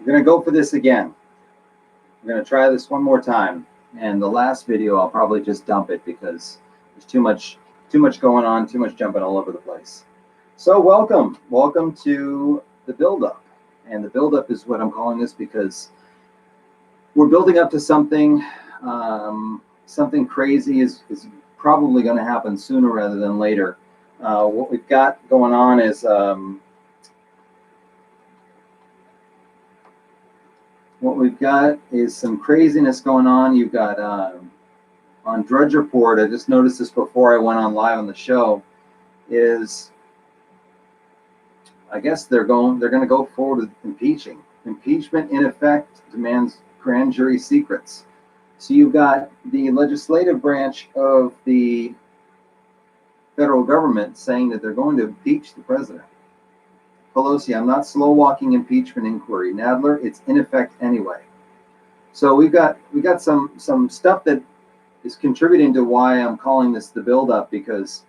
going to go for this again. We're going to try this one more time. And the last video, I'll probably just dump it because there's too much going on, too much jumping all over the place. So welcome to the build-up. And the build-up is what I'm calling this because we're building up to something. Something crazy is probably going to happen sooner rather than later. What we've got going on is some craziness going on. You've got on Drudge Report, I just noticed this before I went on live on the show, is I guess they're going to go forward with impeaching. Impeachment in effect demands grand jury secrets. So you've got the legislative branch of the federal government saying that they're going to impeach the president. Pelosi, I'm not slow walking impeachment inquiry. Nadler, it's in effect anyway. So we got some stuff that is contributing to why I'm calling this the build-up, because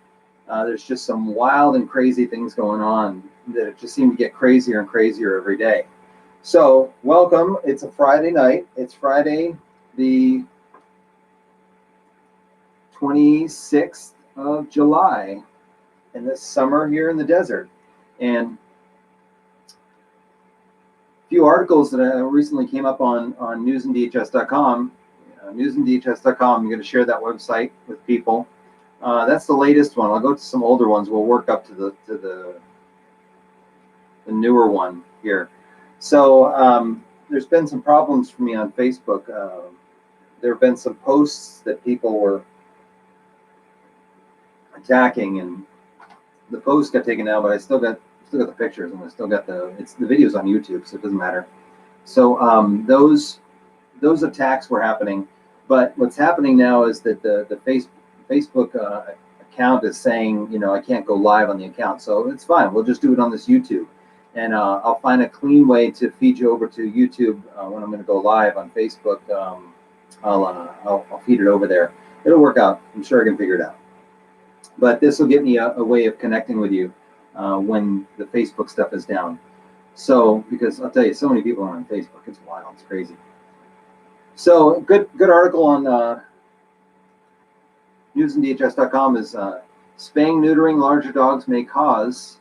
there's just some wild and crazy things going on that just seem to get crazier and crazier every day. So welcome. It's a Friday night. It's Friday the 26th of July in this summer here in the desert. And a few articles that recently came up on newsanddhs.com. Newsanddhs.com, I'm going to share that website with people. That's the latest one. I'll go to some older ones. We'll work up to the newer one here. So there's been some problems for me on Facebook. There have been some posts that people were attacking, and the post got taken down, but I still got the pictures, and I still got the videos on YouTube, so it doesn't matter. So those attacks were happening, but what's happening now is that the Facebook account is saying, I can't go live on the account, so it's fine. We'll just do it on this YouTube, and I'll find a clean way to feed you over to YouTube when I'm going to go live on Facebook. I'll feed it over there. It'll work out. I'm sure I can figure it out. But this will get me a way of connecting with you when the Facebook stuff is down. So, because I'll tell you, so many people are on Facebook. It's wild. It's crazy. So, good article on newsanddhs.com is spaying, neutering larger dogs may cause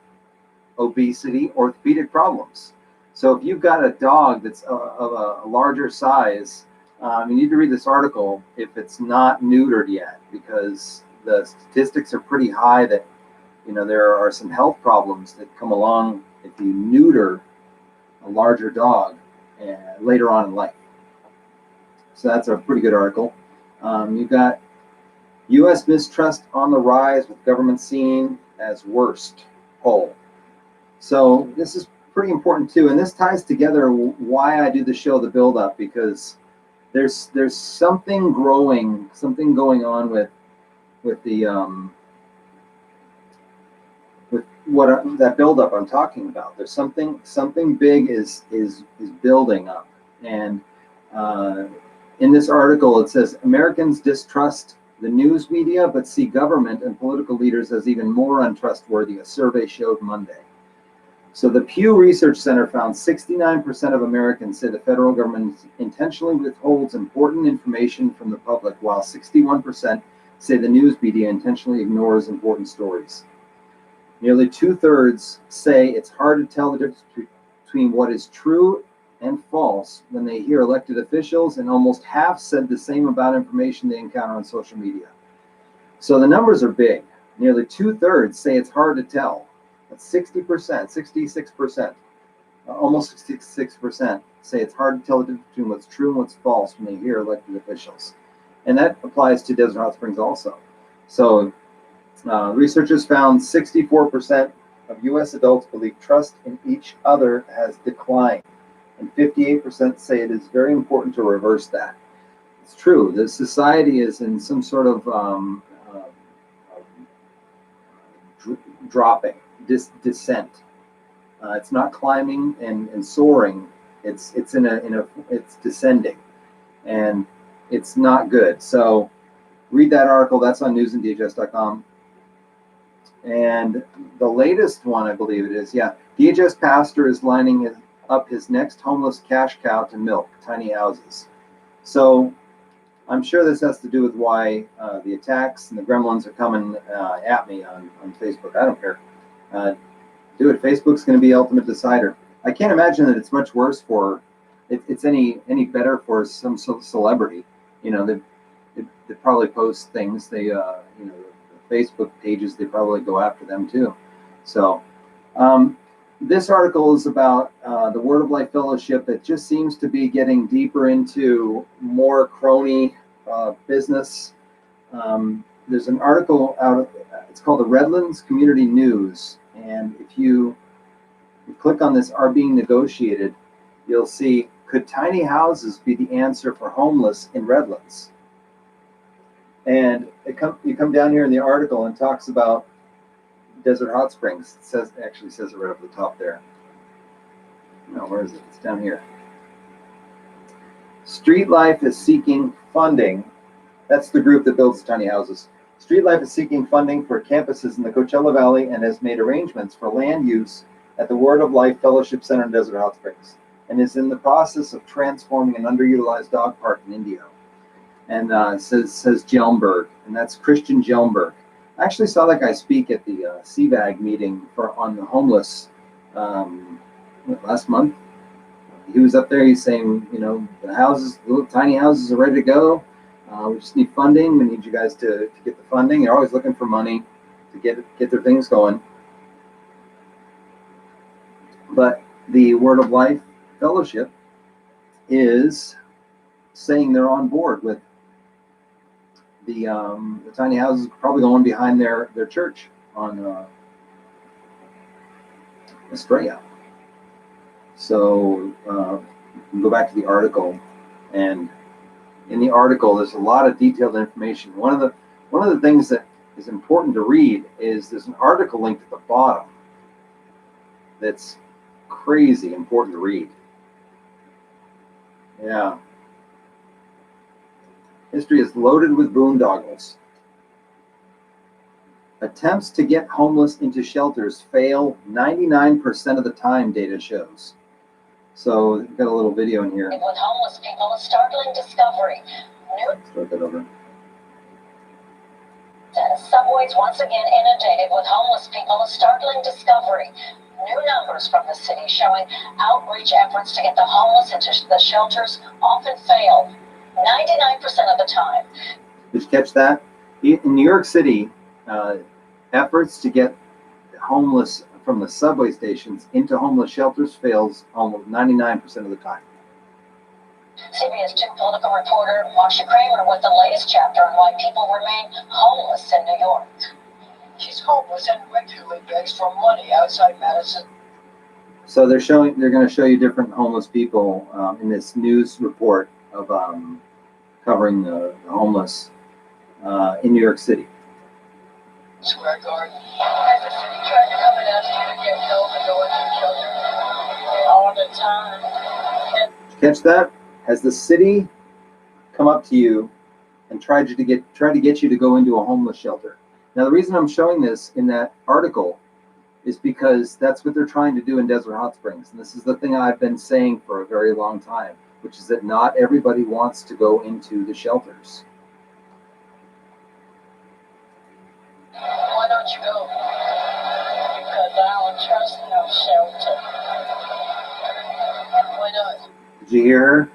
obesity, orthopedic problems. So, if you've got a dog that's of a larger size, you need to read this article if it's not neutered yet, because the statistics are pretty high that there are some health problems that come along if you neuter a larger dog later on in life. So that's a pretty good article. You've got U.S. mistrust on the rise with government seen as worst poll. So this is pretty important too, and this ties together why I do the show, the build up, because there's something going on with what that buildup I'm talking about. There's something big is building up, and in this article it says Americans distrust the news media but see government and political leaders as even more untrustworthy, a survey showed Monday. So the Pew Research Center found 69% of Americans say the federal government intentionally withholds important information from the public, while 61% say the news media intentionally ignores important stories. Nearly 2/3 say it's hard to tell the difference between what is true and false when they hear elected officials, and almost half said the same about information they encounter on social media. So the numbers are big. Nearly 2/3 say it's hard to tell. That's 60%, 66%, almost 66% say it's hard to tell the difference between what's true and what's false when they hear elected officials. And that applies to Desert Hot Springs also. So researchers found 64% of U.S. adults believe trust in each other has declined, and 58% say it is very important to reverse that. It's true. The society is in some sort of dropping, descent. It's not climbing and soaring. It's descending, and it's not good. So read that article. That's on newsanddhs.com. And the latest one, I believe it is, DHS pastor is lining up his next homeless cash cow to milk, tiny houses. So I'm sure this has to do with why the attacks and the gremlins are coming at me on Facebook. I don't care. Do it. Facebook's going to be ultimate decider. I can't imagine that it's much worse for it's any better for some celebrity. You know, they probably post things. They the Facebook pages, they probably go after them too. So this article is about the Word of Life Fellowship. It just seems to be getting deeper into more crony business. There's an article out. It's called the Redlands Community News, and if you click on this "Are Being Negotiated," you'll see, could tiny houses be the answer for homeless in Redlands? And you come down here in the article and talks about Desert Hot Springs. It actually says it right up the top there. No, where is it? It's down here. Street Life is seeking funding. That's the group that builds tiny houses. Street Life is seeking funding for campuses in the Coachella Valley and has made arrangements for land use at the Word of Life Fellowship Center in Desert Hot Springs, and is in the process of transforming an underutilized dog park in Indio. And says Jelmberg, and that's Christian Jelmberg. I actually saw that guy speak at the CVAG meeting on the homeless last month. He was up there. He's saying, the houses, little tiny houses, are ready to go. We just need funding. We need you guys to get the funding. They're always looking for money to get their things going. But the Word of Life Fellowship is saying they're on board with the tiny houses, probably going behind their church on Estrella. So go back to the article, and in the article there's a lot of detailed information. One of the things that is important to read is there's an article linked at the bottom that's crazy important to read. Yeah. History is loaded with boondoggles. Attempts to get homeless into shelters fail 99% of the time, data shows. So we've got a little video in here. With homeless people, a startling discovery. Start that over. Subways once again inundated with homeless people, a startling discovery. New numbers from the city showing outreach efforts to get the homeless into the shelters often fail 99% of the time. Did you catch that? In New York City, efforts to get homeless from the subway stations into homeless shelters fails almost 99% of the time. CBS 2 political reporter Marsha Kramer with the latest chapter on why people remain homeless in New York. She's homeless and regularly begs for money outside Madison. So they're going to show you different homeless people in this news report of covering the homeless in New York City. Square Garden. Has the city tried to come and ask you to get help and go into shelter all the time? Did you catch that? Has the city come up to you and tried to get you to go into a homeless shelter? Now, the reason I'm showing this in that article is because that's what they're trying to do in Desert Hot Springs. And this is the thing I've been saying for a very long time, which is that not everybody wants to go into the shelters. Why don't you go? Because I don't trust no shelter. Why not? Did you hear her?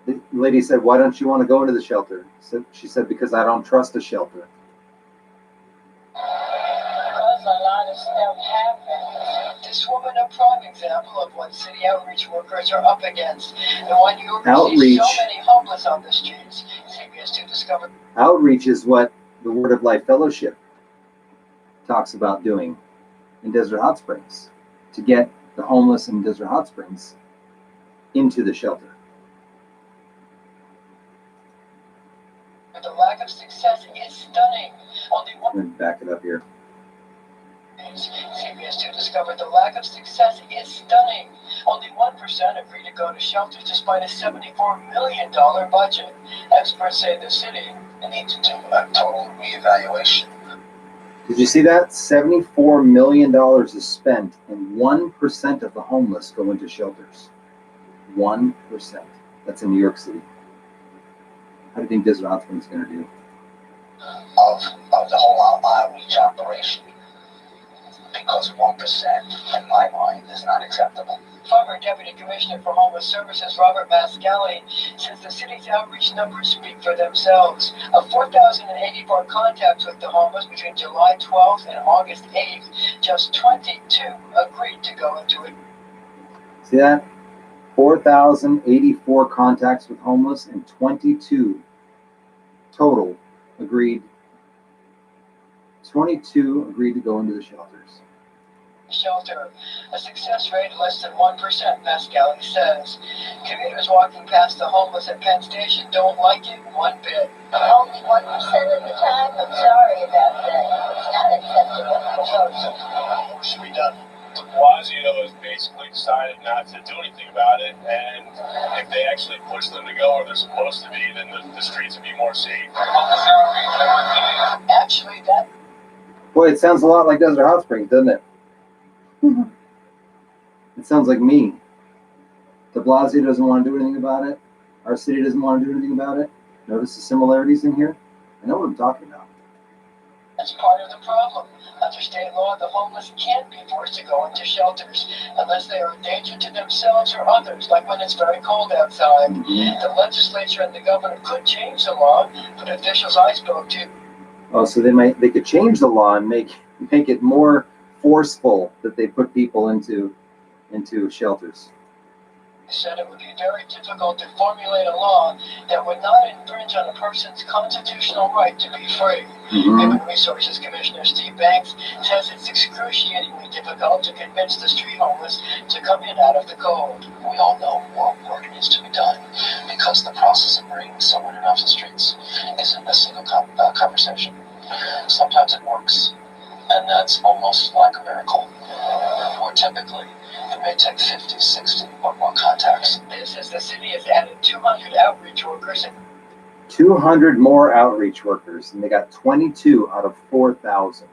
The lady said, "Why don't you want to go into the shelter?" So she said, "Because I don't trust a shelter." Because a lot of stuff happens. This woman a prime example of what city outreach workers are up against. And when you see so many homeless on the streets, CBS 2 discovered. Outreach is what the Word of Life Fellowship talks about doing in Desert Hot Springs to get the homeless in Desert Hot Springs into the shelter. The lack of success is stunning. Only one. I'm going to back it up here. CBS 2 discovered the lack of success is stunning. Only 1% agree to go to shelters despite a $74 million budget. Experts say the city needs to do a total reevaluation. Did you see that? $74 million is spent, and 1% of the homeless go into shelters. 1%. That's in New York City. How do you think Desert Hot Springs is going to do? Of the whole outreach operation, because 1% in my mind is not acceptable. Former Deputy Commissioner for Homeless Services Robert Mascali says the city's outreach numbers speak for themselves. Of 4,084 contacts with the homeless between July 12th and August 8th, just 22 agreed to go into it. See that? 4,084 contacts with homeless and 22 total agreed. 22 agreed to go into the shelters. Shelter, a success rate less than 1%, Mascali says. Commuters walking past the homeless at Penn Station don't like it one bit. Only 1% of the time? I'm sorry about that. It's not acceptable. What should be done? De Blasio has basically decided not to do anything about it, and if they actually push them to go where they're supposed to be, then the streets would be more safe. Actually, that Boy, it sounds a lot like Desert Hot Springs, doesn't it? It sounds like me. De Blasio doesn't want to do anything about it. Our city doesn't want to do anything about it. Notice the similarities in here? I know what I'm talking about. that's part of the problem. Under state law, the homeless can't be forced to go into shelters unless they are a danger to themselves or others, like when it's very cold outside. The legislature and the governor could change the law, but officials I spoke to Oh, so they could change the law and make it more forceful that they put people into shelters. said it would be very difficult to formulate a law that would not infringe on a person's constitutional right to be free. Human Resources Commissioner Steve Banks says it's excruciatingly difficult to convince the street homeless to come in out of the cold. We all know more work needs to be done, because the process of bringing someone in off the streets isn't a single conversation. Sometimes it works, and that's almost like a miracle. More typically, it may take 50, 60, or more contacts. This is the city has added 200 outreach workers and 200 more outreach workers, and they got 22 out of 4,000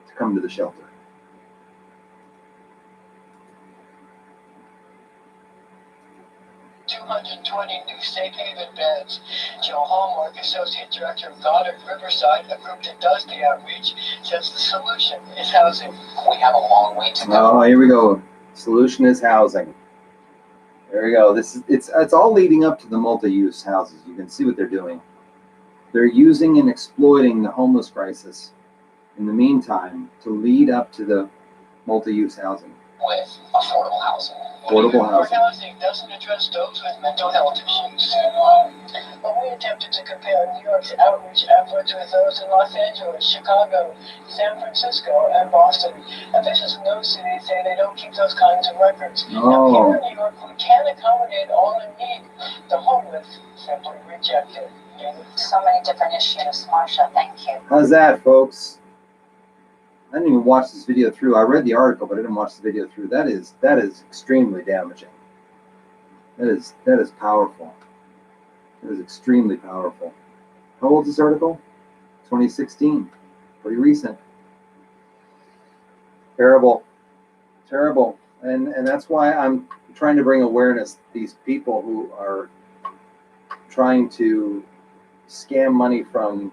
to come to the shelter. new safe haven beds. Joe Hallmark, Associate Director of Goddard Riverside, a group that does the outreach, says the solution is housing. We have a long way to go. Oh, here we go. Solution is housing. There we go. It's all leading up to the multi-use houses. You can see what they're doing. They're using and exploiting the homeless crisis in the meantime to lead up to the multi-use housing. With affordable housing. Affordable housing. Housing doesn't address those with mental health issues. But we attempted to compare New York's outreach efforts with those in Los Angeles, Chicago, San Francisco, and Boston. Officials in those cities say they don't keep those kinds of records. Now, here in New York, we can accommodate all in need. The homeless simply reject it. So many different issues, Marsha. Thank you. How's that, folks? I didn't even watch this video through. I read the article, but I didn't watch the video through. That is extremely damaging. That is powerful. That is extremely powerful. How old is this article? 2016. Pretty recent. Terrible. Terrible. And that's why I'm trying to bring awareness to these people who are trying to scam money from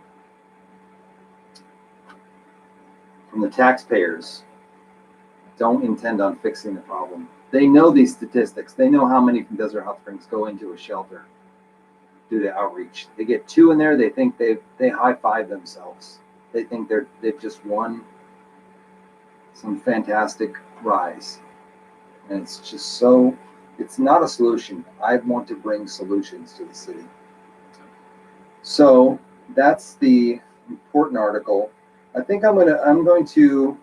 the taxpayers. Don't intend on fixing the problem. They know these statistics. They know how many from Desert Hot Springs go into a shelter due to outreach. They get 2 in there. They think they high five themselves. They think they've just won some fantastic rise, and it's just so. It's not a solution. I want to bring solutions to the city. So that's the important article. I think I'm going to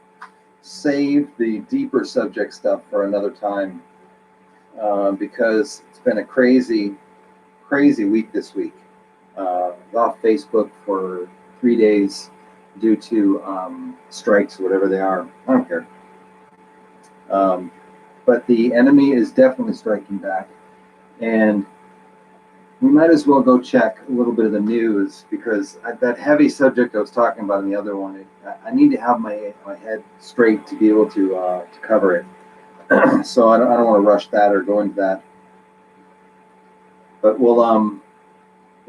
save the deeper subject stuff for another time because it's been a crazy week this week. Off Facebook for 3 days due to strikes, whatever they are. I don't care. But the enemy is definitely striking back, and we might as well go check a little bit of the news because that heavy subject I was talking about in the other one, I need to have my head straight to be able to cover it. So I don't want to rush that or go into that. But we'll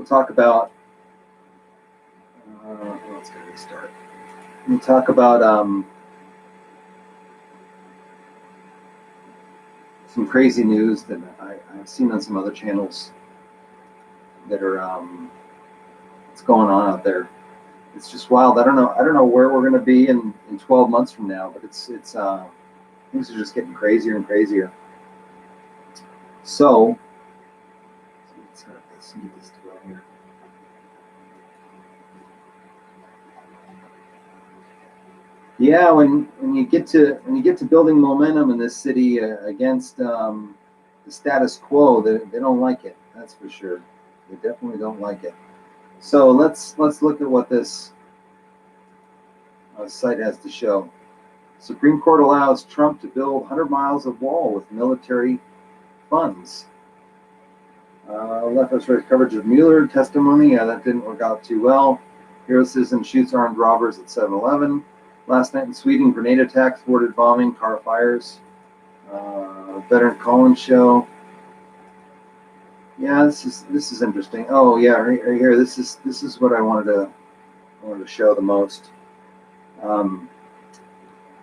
talk about. Let's get a start. We'll talk about some crazy news that I've seen on some other channels that are what's going on out there. It's just wild. I don't know where we're going to be in 12 months from now, but it's things are just getting crazier and crazier. So let's get this to go here. Yeah, when you get to building momentum in this city against the status quo, they don't like it. That's for sure. They definitely don't like it. So let's look at what this site has to show. Supreme Court allows Trump to build 100 miles of wall with military funds. Left us right coverage of Mueller testimony. Yeah, that didn't work out too well. Hero citizen shoots armed robbers at 7-Eleven. Last night in Sweden, grenade attacks, thwarted bombing, car fires. Veteran Collins show. Yeah, this is interesting. Oh yeah, right here. This is what I wanted to show the most.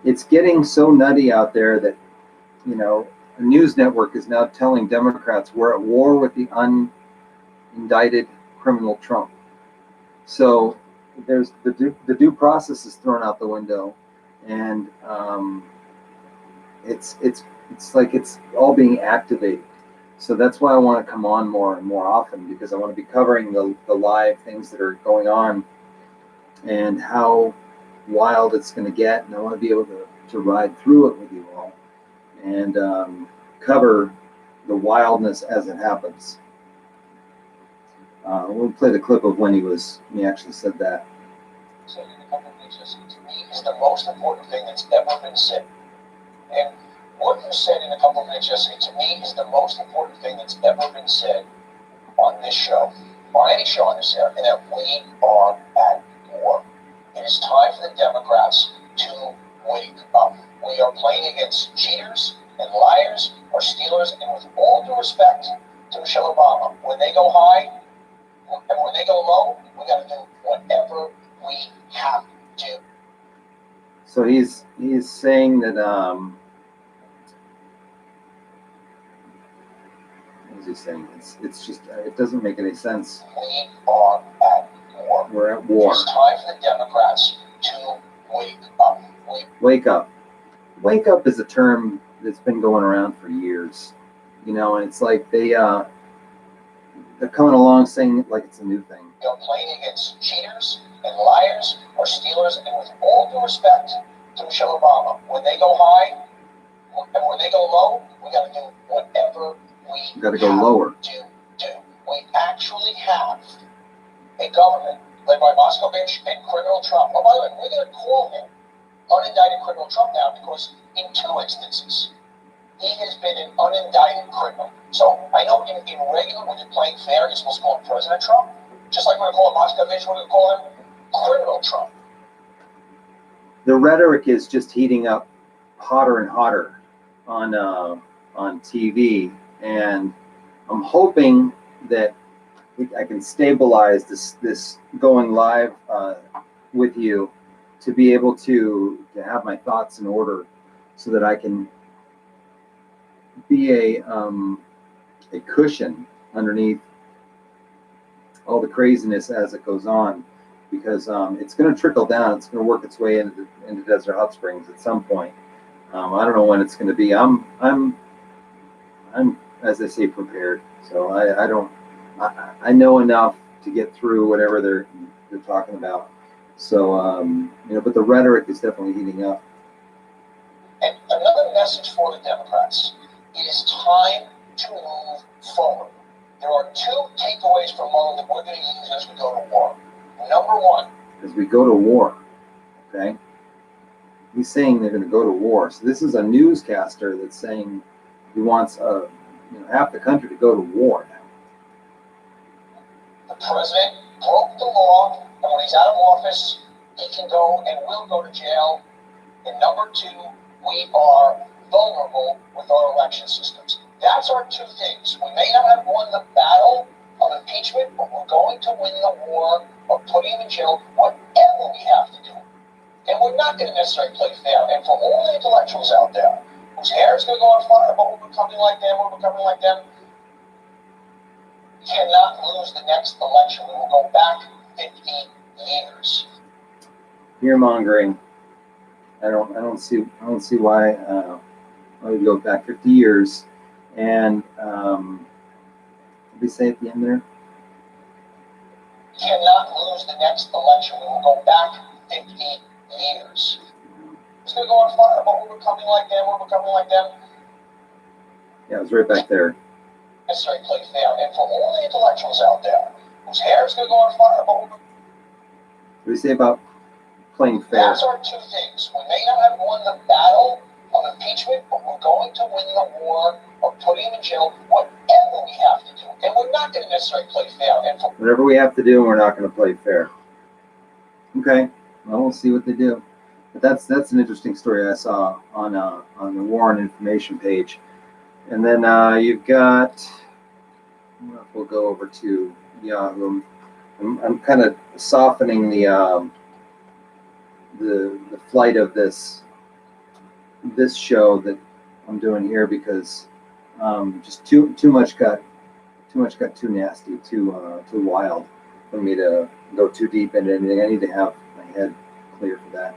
It's getting so nutty out there that a news network is now telling Democrats we're at war with the unindicted criminal Trump. So there's the due process is thrown out the window, and it's like it's all being activated. So that's why I want to come on more and more often, because I want to be covering the live things that are going on and how wild it's going to get, and I want to be able to ride through it with you all and cover the wildness as it happens. We'll play the clip of when he actually said that. Said in a couple of pages, to me, is the most important thing that's ever been said. And what you said in a couple of minutes yesterday, to me, is the most important thing that's ever been said on this show, on any show on this air, and that we are at war. It is time for the Democrats to wake up. We are playing against cheaters and liars or stealers, and with all due respect to Michelle Obama, when they go high and when they go low, we got to do whatever we have to. So he's saying that what is he saying? It's just it doesn't make any sense. We are at war. We're at war. It's time for the Democrats to wake up. Wake up. Wake up is a term that's been going around for years, and it's like they're coming along saying it like it's a new thing. They're playing against cheaters and liars or stealers, and with all due respect to Michelle Obama, when they go high and when they go low, we got to do whatever we got to go lower. To do. We actually have a government led by Moscovich and criminal Trump. Oh, by the way, we're going to call him unindicted criminal Trump now, because in 2 instances he has been an unindicted criminal. So I know in regular, when you're playing fair, you're supposed to call him President Trump. Just like we're going to call him Moscovich, we're going to call him criminal Trump. The rhetoric is just heating up hotter and hotter on TV, and I'm hoping that I can stabilize this going live with you, to be able to have my thoughts in order, so that I can be a cushion underneath all the craziness as it goes on, because it's going to trickle down. It's going to work its way into Desert Hot Springs at some point. I don't know when it's going to be. I'm as they say, prepared. So I know enough to get through whatever they're talking about. So but the rhetoric is definitely heating up. And another message for the Democrats: it is time to move forward. There are 2 takeaways from Mueller that we're going to use as we go to war. Number 1. As we go to war, okay? He's saying they're going to go to war. So this is a newscaster that's saying he wants half the country to go to war now. The president broke the law, and when he's out of office, he can go and will go to jail. And number two, we are vulnerable with our election systems. That's our two things. We may not have won the battle of impeachment, but we're going to win the war of putting him in jail, whatever we have to do. And we're not going to necessarily play fair. And for all the intellectuals out there whose hair is going to go on fire, but we're becoming like them, we cannot lose the next election. We will go back 50 years. Fear mongering. I don't see why I would go back 50 years. And what did we say at the end there? We cannot lose the next election. We will go back 50 years. It's going to go on fire, but we're becoming like them. Yeah, it was right back there. Necessarily play fair. And for all the intellectuals out there whose hair is going to go on fire, but What do we say about playing fair? that's our two things. We may not have won the battle of impeachment, but we're going to win the war of putting him in jail, whatever we have to do. And we're not going to necessarily play fair. And for Whatever we have to do, we're not going to play fair. Okay, well, we'll see what they do. But that's an interesting story I saw on the Warren information page. And then you've got, we'll go over to Yahoo. I'm kind of softening the flight of this show that I'm doing here because just too much got too nasty, too wild for me to go too deep into anything. I need to have my head clear for that.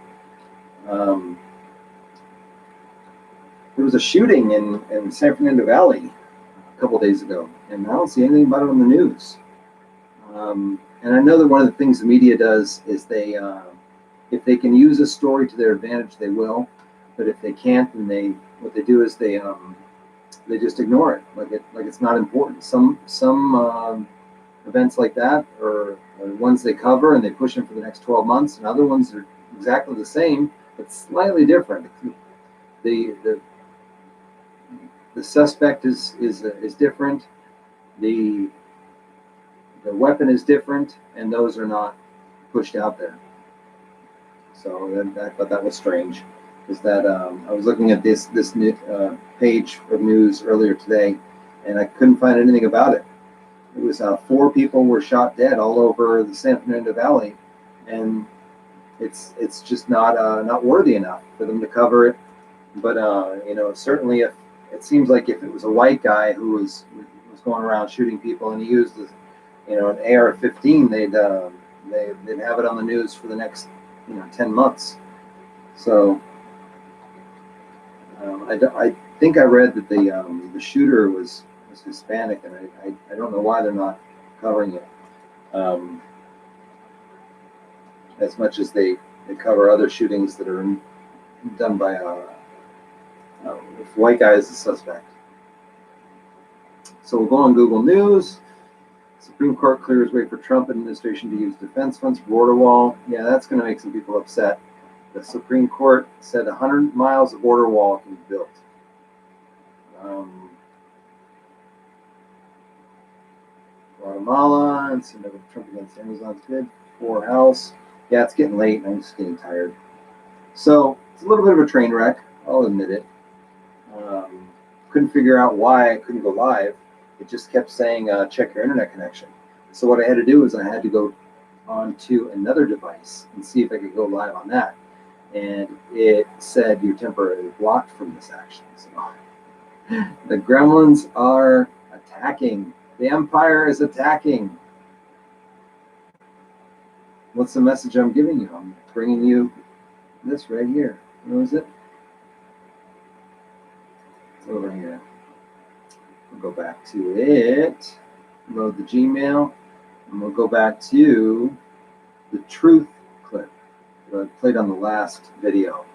There was a shooting in San Fernando Valley a couple days ago, and I don't see anything about it on the news. And I know that one of the things the media does is they, if they can use a story to their advantage, they will. But if they can't, then what they do is they just ignore it, like it's not important. Some events like that are ones they cover and they push them for the next 12 months, and other ones are exactly the same but slightly different. The suspect is different. The weapon is different, and those are not pushed out there. So I thought that was strange. Is that I was looking at this page of news earlier today, and I couldn't find anything about it. It was 4 people were shot dead all over the San Fernando Valley, and it's just not worthy enough for them to cover it. But certainly if it seems like if it was a white guy who was going around shooting people and he used an AR-15, they'd have it on the news for the next 10 months. So I think I read that the shooter was Hispanic, and I don't know why they're not covering it as much as they cover other shootings that are done by if white guy is the suspect. So we'll go on Google News. Supreme Court clears way for Trump administration to use defense funds for border wall. Yeah, that's going to make some people upset. The Supreme Court said 100 miles of border wall can be built. Guatemala, and so Trump against Amazon's bid for House. Yeah, it's getting late, and I'm just getting tired. So it's a little bit of a train wreck, I'll admit it. Couldn't figure out why I couldn't go live. It just kept saying, check your internet connection. So what I had to do is I had to go onto another device and see if I could go live on that. And it said you're temporarily blocked from this action. So the gremlins are attacking. The Empire is attacking. What's the message I'm giving you? I'm bringing you this right here. Where is it? It's over here. We'll go back to it. Load the Gmail. And we'll go back to the truth clip that I played on the last video.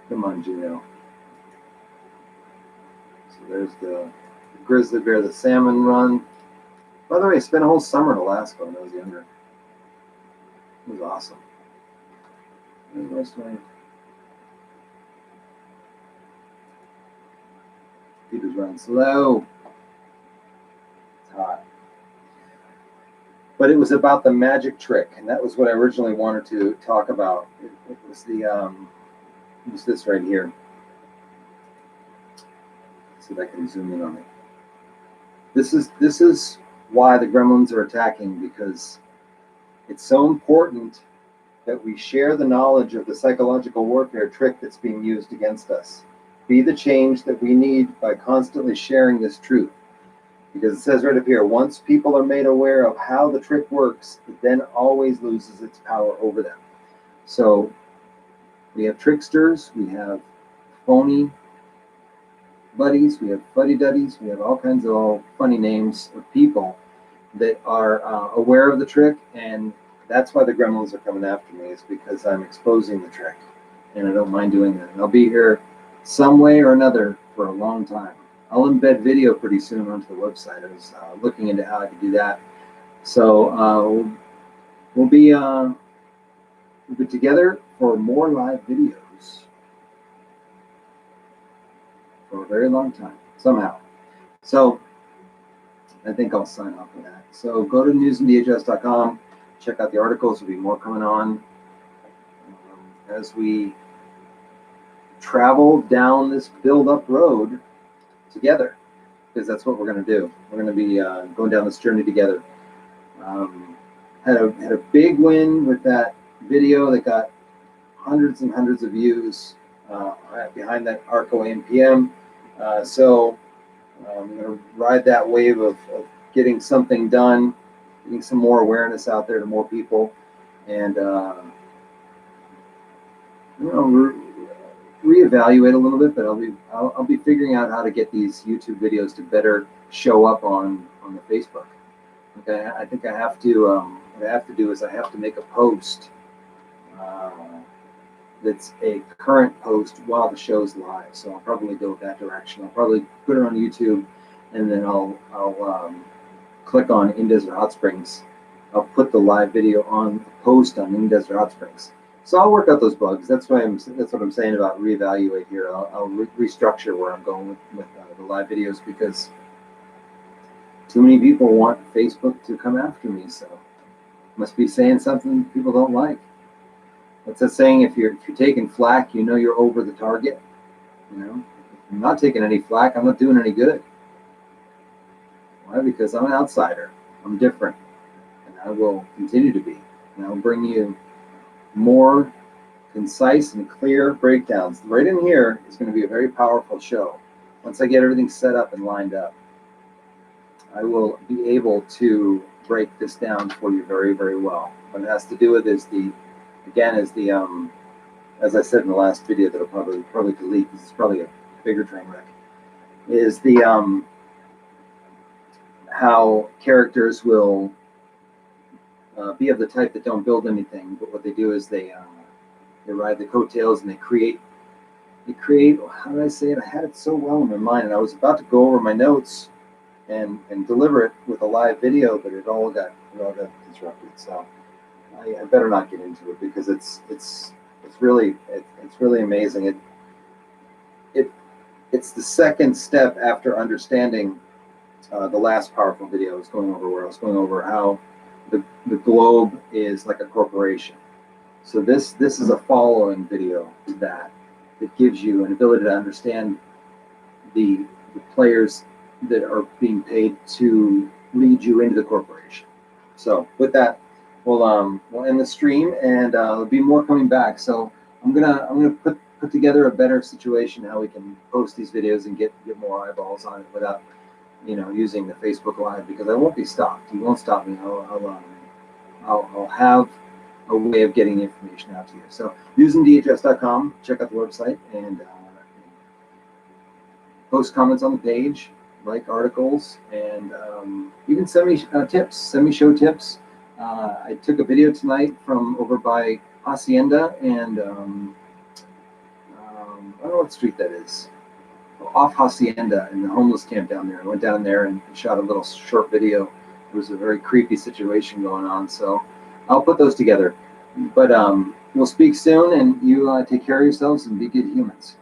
Come on, Gmail. So there's the grizzly bear, the salmon run. By the way, I spent a whole summer in Alaska when I was younger. It was awesome. Where's my computer's running slow. It's hot. but it was about the magic trick, and that was what I originally wanted to talk about. It was the it was this right here. Let's see if I can zoom in on it. This is why the gremlins are attacking, because it's so important that we share the knowledge of the psychological warfare trick that's being used against us. Be the change that we need by constantly sharing this truth. Because it says right up here, once people are made aware of how the trick works, it then always loses its power over them. So we have tricksters, we have phony buddies, we have fuddy-duddies, we have all kinds of funny names of people that are aware of the trick, and that's why the gremlins are coming after me, is because I'm exposing the trick, and I don't mind doing that. And I'll be here some way or another for a long time. I'll embed video pretty soon onto the website. I was looking into how I could do that. So we'll be together for more live videos for a very long time, somehow. So I think I'll sign off with that. So go to newsandDHS.com, check out the articles. There'll be more coming on as we travel down this build-up road together, because that's what we're going to do. We're going to be going down this journey together. Had a big win with that video that got hundreds and hundreds of views behind that ARCO AMPM. So I'm going to ride that wave of getting something done, getting some more awareness out there to more people, and reevaluate a little bit. But I'll be figuring out how to get these YouTube videos to better show up on the Facebook. Okay, I think I have to. What I have to do is I have to make a post that's a current post while the show's live. So I'll probably go that direction. I'll probably put it on YouTube, and then I'll click on In Desert Hot Springs. I'll put the live video on the post on In Desert Hot Springs. So I'll work out those bugs. That's what I'm saying about reevaluate here. I'll restructure where I'm going with the live videos, because too many people want Facebook to come after me. So must be saying something people don't like. What's that saying? If you're taking flack, you know you're over the target. You know, if I'm not taking any flack, I'm not doing any good. Why? Because I'm an outsider. I'm different, and I will continue to be. And I'll bring you more concise and clear breakdowns. Right in here is going to be a very powerful show. Once I get everything set up and lined up, I will be able to break this down for you very, very well. What it has to do with is as I said in the last video that I'll probably delete, because it's probably a bigger train wreck, is the how characters will be of the type that don't build anything, but what they do is they ride the coattails, and they create, how did I say it? I had it so well in my mind, and I was about to go over my notes and deliver it with a live video, but it all got disrupted. So I better not get into it, because it's really amazing. It's the second step after understanding the last powerful video I was going over, how the globe is like a corporation. So this is a following video to that gives you an ability to understand the players that are being paid to lead you into the corporation. So with that, we'll end the stream, and there'll be more coming back. So I'm gonna put together a better situation how we can post these videos and get more eyeballs on it without using the Facebook Live, because I won't be stopped. You won't stop me. I'll have a way of getting the information out to you. So newsandDHS.com, check out the website, and post comments on the page, like articles, and you can send me tips, send me show tips. I took a video tonight from over by Hacienda, and I don't know what street that is. Off Hacienda, in the homeless camp down there. I went down there and shot a little short video. There was a very creepy situation going on, so I'll put those together. But we'll speak soon, and you take care of yourselves and be good humans.